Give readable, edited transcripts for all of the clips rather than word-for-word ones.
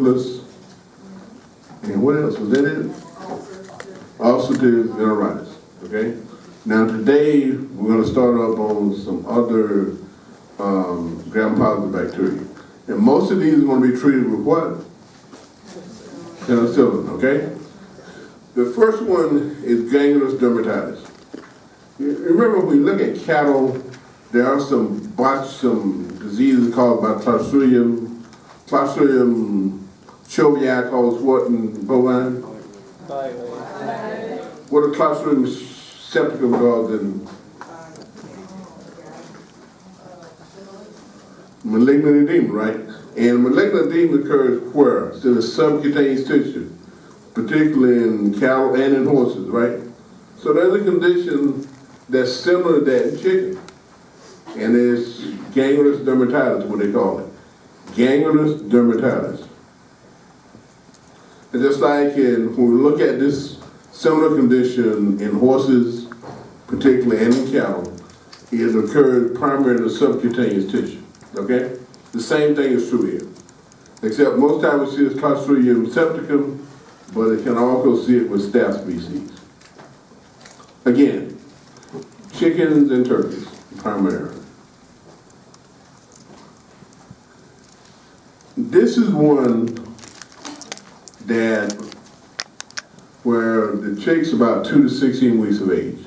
syphilis, and what else? Was that it? Ulcerative enteritis. Okay? Now today, we're going to start up on some other gram-positive bacteria. And most of these are going to be treated with what? Penicillin, okay? The first one is gangrenous dermatitis. You remember when you look at cattle, there are some diseases called by Clostridium chovei causes what in bovine? What are Clostridium septicum called in malignant edema, right? And malignant edema occurs where? It's in the subcutaneous tissue, particularly in cattle and in horses, right? So there's a condition that's similar to that in chicken. And it's gangrenous dermatitis, what they call it. Gangrenous dermatitis. And just like when we look at this similar condition in horses, particularly, and in cattle, it occurs primarily in the subcutaneous tissue, okay? The same thing is true here. Except most times we see it's Clostridium septicum, but it can also see it with staph species. Again, chickens and turkeys, primarily. This is one that where the chicks about 2 to 16 weeks of age.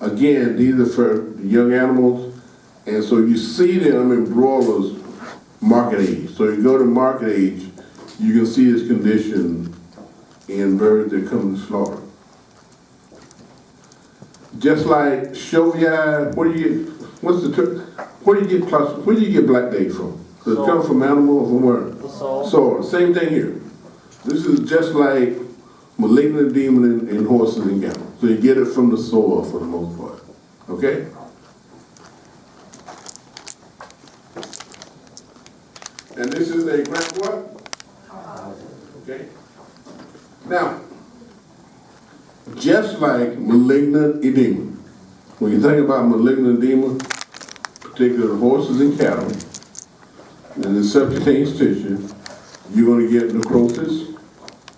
Again, these are for young animals, and so you see them in broilers market age. So you go to market age, you can see this condition in birds that come to slaughter. Just like Chovei, where do you get black leg from? Does it come from animal or from where? Soil. Same thing here. This is just like malignant edema in horses and cattle. So you get it from the soil for the most part. Okay? And this is a gram what? Okay? Now, just like malignant edema, when you think about malignant edema, particularly in horses and cattle, in the subcutaneous tissue, you're going to get necrosis,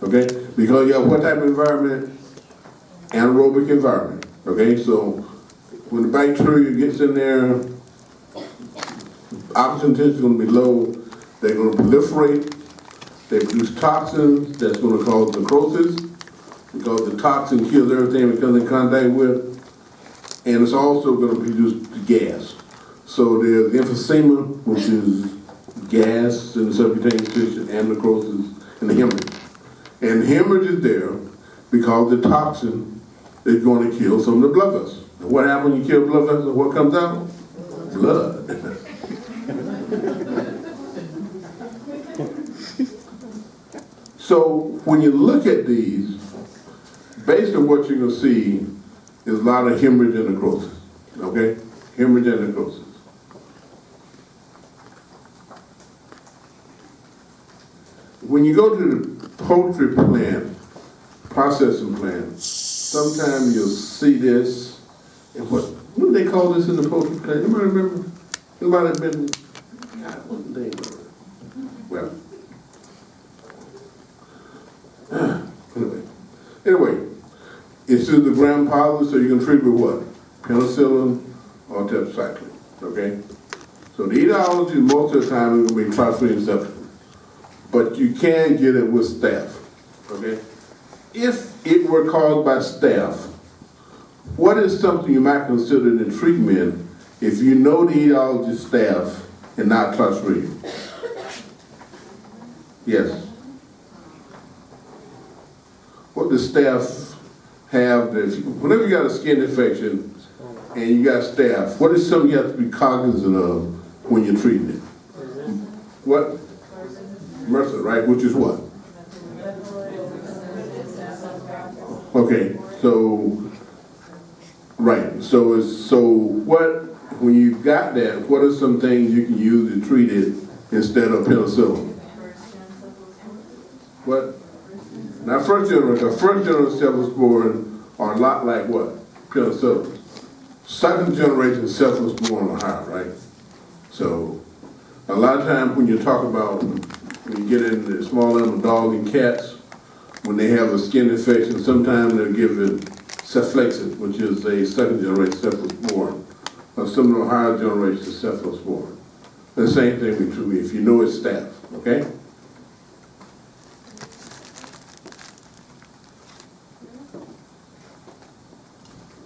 okay? Because you have what type of environment? Anaerobic environment, okay? So when the bacteria gets in there, oxygen tension is going to be low, they're going to proliferate, they produce toxins that's going to cause necrosis, because the toxin kills everything it comes in contact with, and it's also going to produce gas. So there's emphysema, which is gas in the subcutaneous tissue, and necrosis, and the hemorrhage. And hemorrhage is there because the toxin is going to kill some of the blood vessels. And what happens when you kill blood vessels? What comes out? Blood. So when you look at these, based on what you're going to see, is a lot of hemorrhage and necrosis. Okay? Hemorrhage and necrosis. When you go to the poultry plant, processing plant, sometimes you'll see this. And what do they call this in the poultry plant? Anybody remember? Anybody been? God, what do they? Well, anyway, it's through the gram positive, so you can treat with what? Penicillin or tetracycline. Okay. So the etiology most of the time is going to be Clostridium septicum. But you can get it with staph, okay? If it were caused by staph, what is something you might consider in treatment if you know the etiology is staph and not Clostridium? Yes. What does staph have? Whenever you got a skin infection and you got staph, what is something you have to be cognizant of when you're treating it? What? MRSA, right? Which is what? Okay, so, right. So what, when you got that, what are some things you can use to treat it instead of penicillin? What? Now, first generation cephalosporin are a lot like what? Penicillin. Second generation cephalosporin are higher, right? So, a lot of times when you talk about when you get into the small animal dogs and cats, when they have a skin infection, sometimes they'll give it Ceflexin, which is a second generation cephalosporin, or some of the higher generation cephalosporin. The same thing with true if you know it's staph, okay?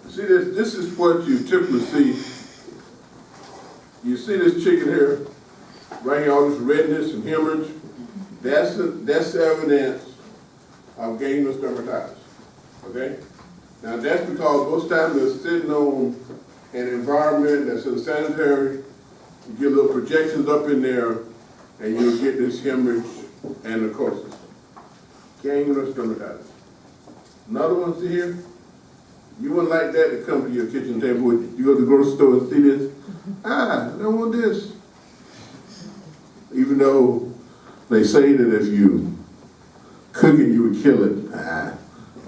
See this is what you typically see. You see this chicken here, right here, all this redness and hemorrhage. That's evidence of gangrenous dermatitis, okay? Now that's because most times they're sitting on an environment that's unsanitary. You get little projections up in there, and you'll get this hemorrhage and necrosis. Gangrenous dermatitis. Another one, see here? You wouldn't like that to come to your kitchen table. Would you go to the grocery store and see this? I don't want this. Even though they say that if you cook it, you would kill it. I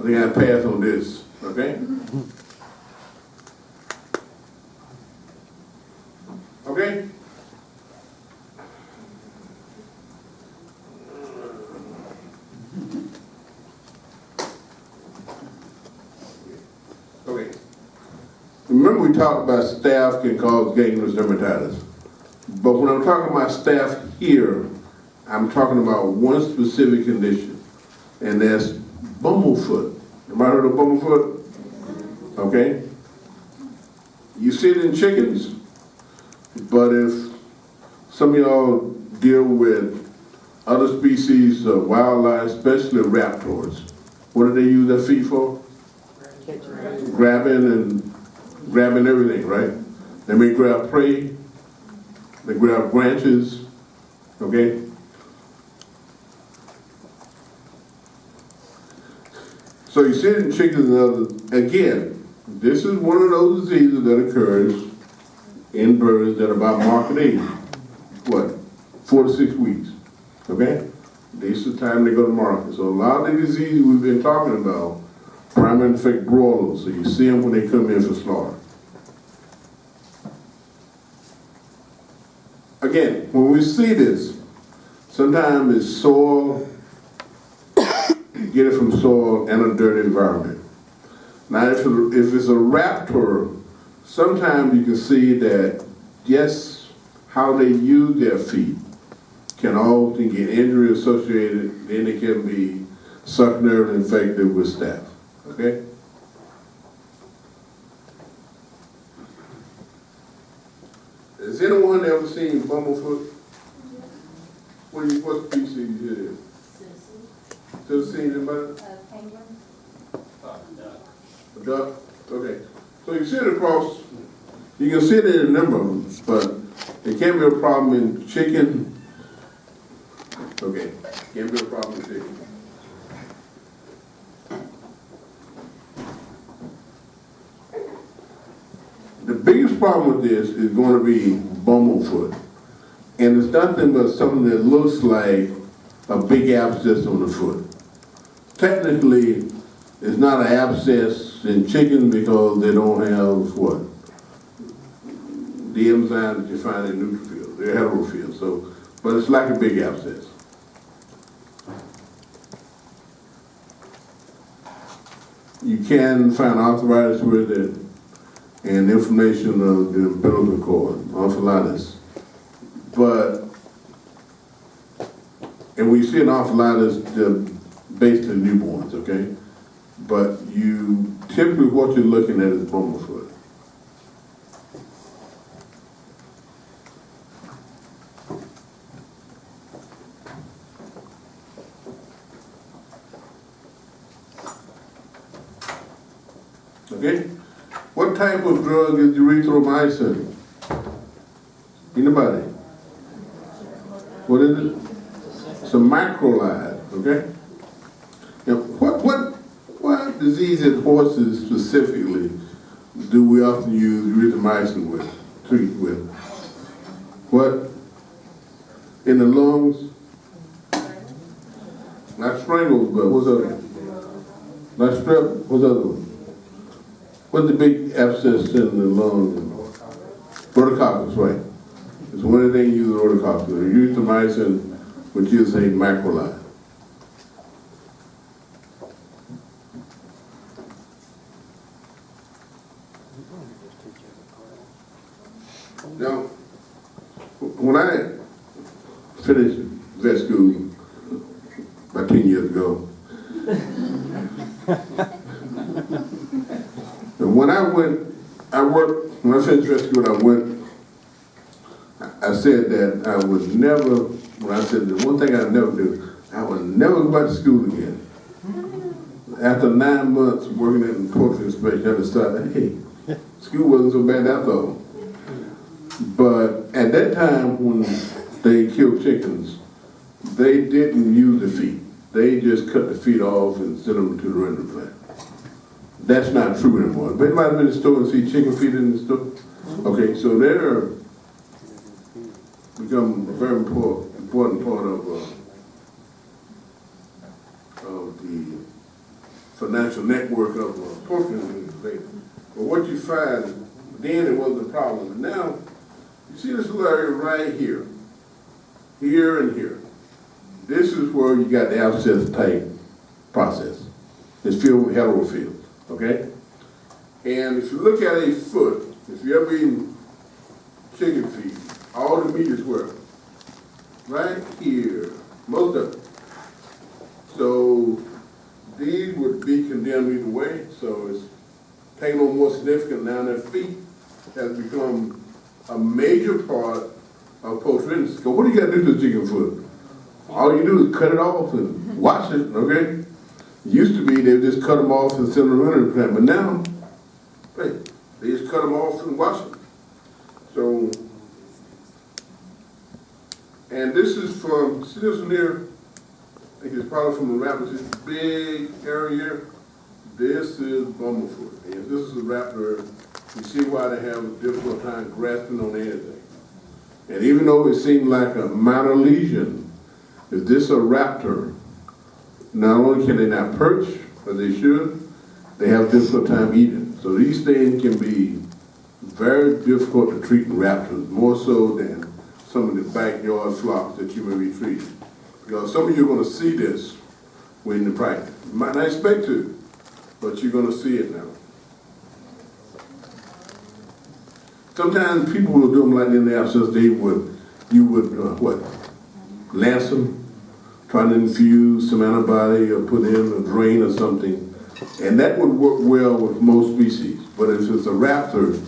think I pass on this, okay? Okay? Okay. Remember we talked about staph can cause gangrenous dermatitis. But when I'm talking about staph here, I'm talking about one specific condition, and that's bumblefoot. Have I heard of bumblefoot? Okay. You see it in chickens, but if some of y'all deal with other species of wildlife, especially raptors, what do they use their feet for? Grabbing everything, right? They may grab prey, they grab branches, okay? So you see it in chickens and others. Again, this is one of those diseases that occurs in birds that are about market age. What? 4 to 6 weeks, okay? This is the time they go to market. So a lot of the diseases we've been talking about, primary infect broilers, so you see them when they come in for slaughter. Again, when we see this, sometimes it's soil, you get it from soil and a dirty environment. Now, if it's a raptor, sometimes you can see that, yes, how they use their feet can often get injury associated, then it can be succinary infected with staph, okay? Has anyone ever seen bumblefoot? What species it is? Citizen, anybody? Penguin. A duck? Okay. So you see it across, you can see it in a number of them, but it can be a problem in chicken. Okay, can be a problem in chicken. The biggest problem with this is going to be bumblefoot. And it's nothing but something that looks like a big abscess on the foot. Technically, it's not an abscess in chicken because they don't have what? The enzyme that you find in neutrophils, they're heterophils, so, but it's like a big abscess. You can find arthritis with it and inflammation of the umbilical cord, arthritis. But, and we see an arthritis basically newborns, okay? But you, typically what you're looking at is bumblefoot. Okay? What type of drug is erythromycin? Anybody? What is it? It's a macrolide, okay? Now, what disease in horses specifically do we often use erythromycin with, treat with? What? In the lungs? Not strangles, but what's other one? Not strep, what's other one? What's the big abscess in the lung? Rhodococcus, right. It's one of the things you use rhodococcus. Erythromycin which is a macrolide. Now, when I finished vet school about 10 years ago, and when I finished vet school, I said that I would never, when I said the one thing I'd never do, I would never go back to school again. After 9 months working in poultry inspection, I decided, hey, school wasn't so bad after all. But at that time when they killed chickens, they didn't use the feet. They just cut the feet off and sent them to the rendering plant. That's not true anymore. But you might have been in the store and see chicken feet in the store. Okay, so they're become a very important part of the financial network of poultry industry. But what you find, then it wasn't a problem. And now, you see this little area right here, here and here. This is where you got the abscess type process. It's filled with heterophils, okay? And if you look at a foot, if you ever eaten chicken feet, all the meat is where? Right here, most of it. So these would be condemned either way, so it's taken on more significant now. Their feet has become a major part of poultry industry. So what do you got to do to the chicken foot? All you do is cut it off and wash it, okay? It used to be they would just cut them off and send them to the rendering plant, but now, hey, they just cut them off and wash them. So, and this is from, see this one here? I think it's probably from the raptor, this big area here. This is bumblefoot, and this is a raptor. You see why they have a difficult time grasping on anything. And even though it seemed like a minor lesion, if this is a raptor, not only can they not perch, as they should, they have a difficult time eating. So these things can be very difficult to treat in raptors, more so than some of the backyard flocks that you may be treating. Because some of you are going to see this when you practice. You might not expect to, but you're going to see it now. Sometimes people will do them like in the abscess. You would lance them, try to infuse some antibody or put in a drain or something, and that would work well with most species. But if it's a raptor,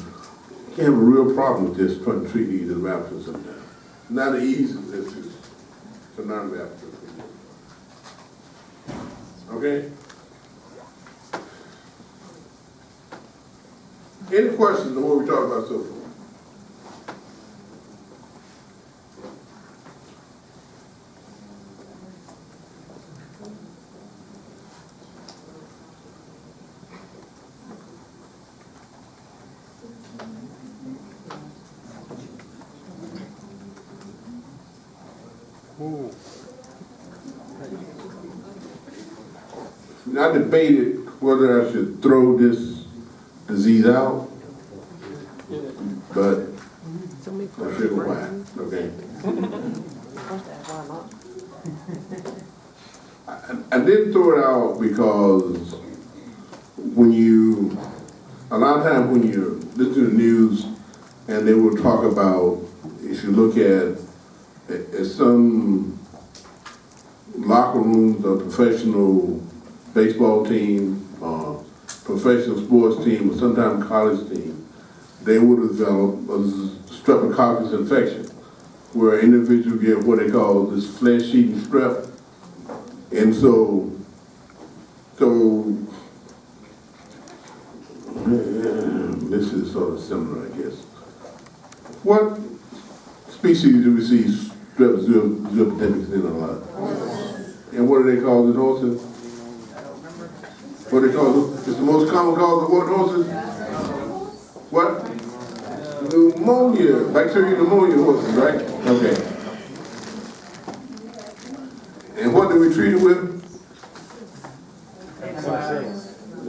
you have a real problem with this, trying to treat these as raptors sometimes. Not as easy as it's a non-raptor. Okay? Any questions on what we talked about so far? I debated whether I should throw this disease out, but I figured why, okay? I didn't throw it out because a lot of times when you listen to the news and they will talk about, if you look at some locker rooms of professional baseball team, professional sports team, or sometimes college team, they would develop a streptococcus infection, where individuals get what they call this flesh-eating strep. And so this is sort of similar, I guess. What species do we see strep zooepidemics in a lot? And what do they call the horses? What do they call it? It's the most common cause of what horses? What? Pneumonia. Bacterial pneumonia horses, right? Okay. And what do we treat it with?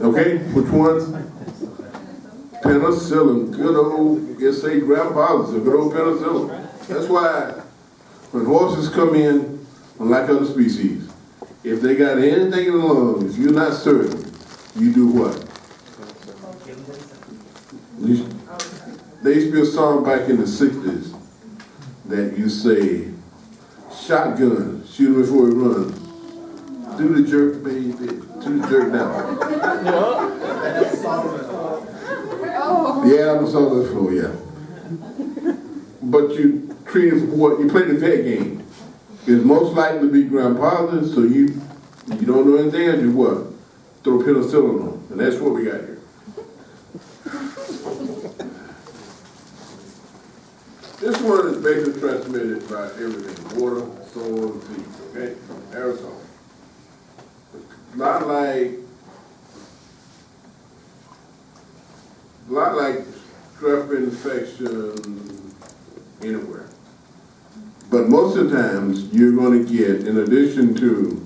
Okay, which one? Penicillin. Good old, grandfathers, a good old penicillin. That's why when horses come in unlike other species. If they got anything in the lungs, if you're not certain, you do what? There used to be a song back in the 60s that you say, shotgun, shoot him before he runs. Do the jerk, baby, do the jerk now. Yeah, I'm sorry for yeah. But you treat it for what? You play the vet game. It's most likely to be gram-positive, so you don't know anything, and you what? Throw penicillin on, and that's what we got here. This one is basically transmitted by everything: water, soil, and seed. Okay, aerosol. Not like strep infection anywhere. But most of the times, you're going to get, in addition to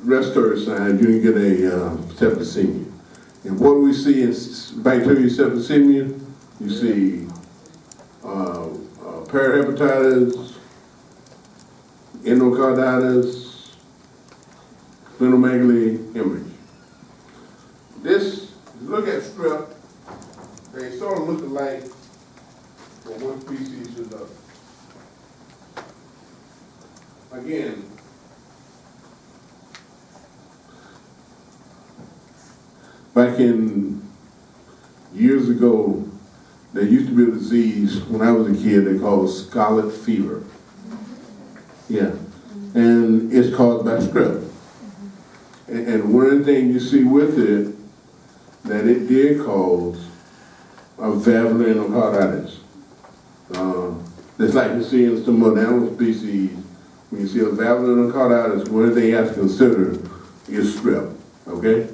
respiratory signs, you're going to get a septicemia. And what we see in bacterial septicemia, you see parahepatitis, endocarditis, splenomegaly, hemorrhage. This, look at strep, they sort of look alike from one species to the other. Again, back in years ago, there used to be a disease when I was a kid they called scarlet fever. Yeah, and it's caused by strep. And one of the things you see with it, that it did cause a valvular endocarditis. It's like you see in some other animal species, when you see a valvular endocarditis, one of the things you have to consider is strep, okay?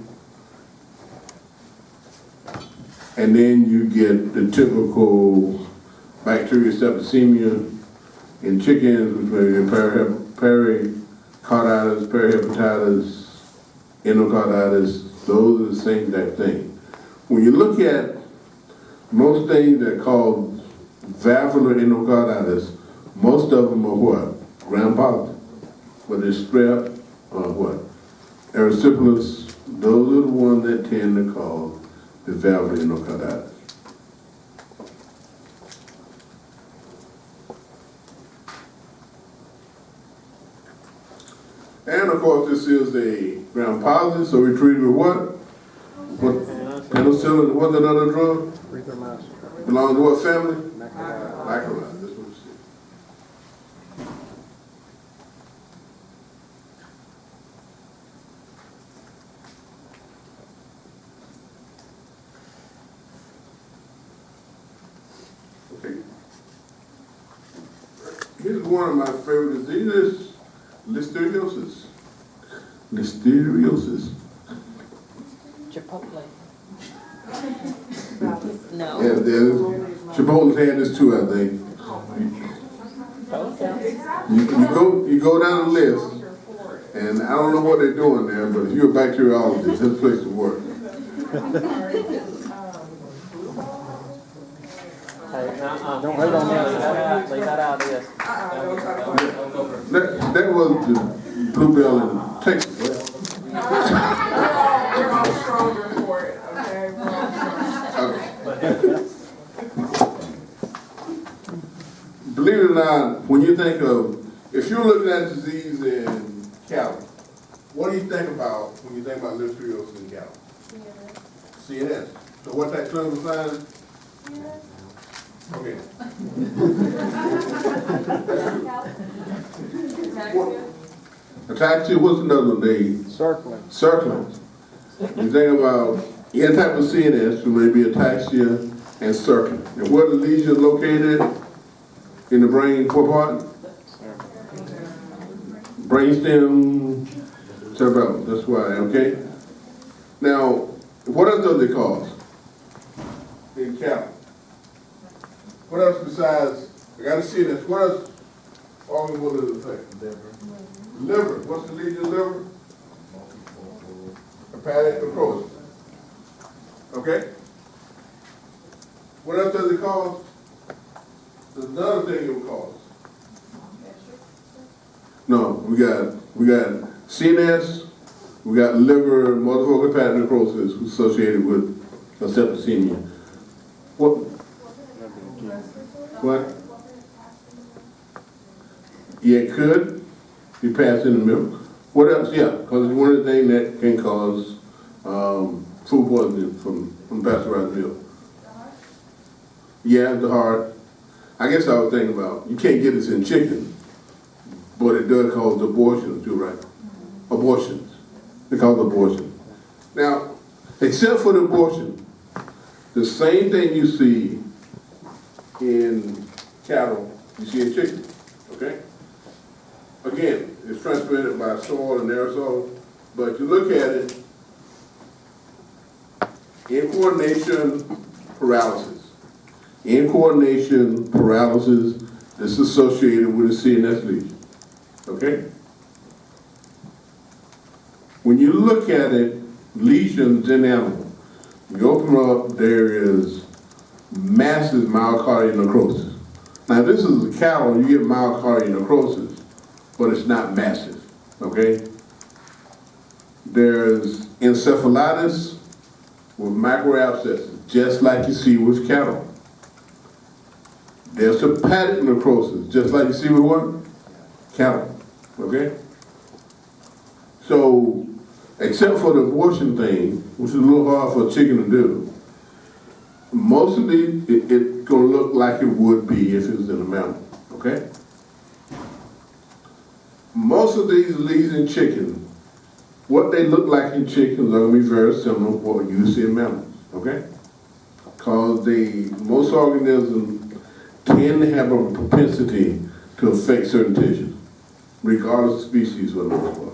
And then you get the typical bacterial septicemia in chickens, which may be pericarditis, perihepatitis, endocarditis. Those are the same type thing. When you look at most things that are called valvular endocarditis, most of them are what? Gram-positive. Whether it's strep or what? Erysipelas, those are the ones that tend to cause the valvular endocarditis. And of course, this is a gram-positive, so we treat it with what? Penicillin, what's another drug? Belong to what family? Macrolide, that's what it says. Okay. Here's one of my favorite diseases, listeriosis. Listeriosis. Chipotle. No. Yeah, Chipotle's had this too, I think. You go down the list, and I don't know what they're doing there, but if you're a bacteriologist, it's a place to work. Don't wait on that. Leave that out, yes. That was the bluebell in Texas. We're all stronger for it, okay? Believe it or not, when you think of, if you're looking at disease in cattle, what do you think about when you think about listeriosis in cattle? CNS. So what's that clinical sign? Okay. Ataxia, what's another name? Circling. Circling. You think about any type of CNS, so maybe ataxia and circling. And where the lesion located in the brain, what part? Brainstem, cerebellum, that's why, okay? Now, what else does it cause in cattle? What else besides, I gotta see this, what else organ will it affect? Liver, what's the lesion liver? Hepatic necrosis. Okay? What else does it cause? There's another thing it will cause. No, we got CNS, we got liver, multiple hepatic necrosis associated with septicemia. What? Yeah, it could be passed in the milk. What else? Yeah, because it's one of the things that can cause food poisoning from pasteurized milk. Yeah, the heart. I guess I was thinking about, you can't get this in chicken, but it does cause abortions too, right? Abortions. They cause abortion. Now, except for the abortion, the same thing you see in cattle, you see in chicken, okay? Again, it's transmitted by soil and aerosol, but you look at it, incoordination paralysis. Incoordination paralysis is associated with a CNS lesion, okay? When you look at it, lesions in animals, you open up, there is massive myocardial necrosis. Now, if this is a cattle, you get myocardial necrosis, but it's not massive, okay? There's encephalitis with microabscesses, just like you see with cattle. There's hepatic necrosis, just like you see with what? Cattle, okay? So, except for the abortion thing, which is a little hard for a chicken to do, most of these, it's gonna look like it would be if it was in a mammal, okay? Most of these leads in chicken, what they look like in chickens are gonna be very similar to what you see in mammals, okay? Because most organisms tend to have a propensity to affect certain tissues, regardless of species for the most part.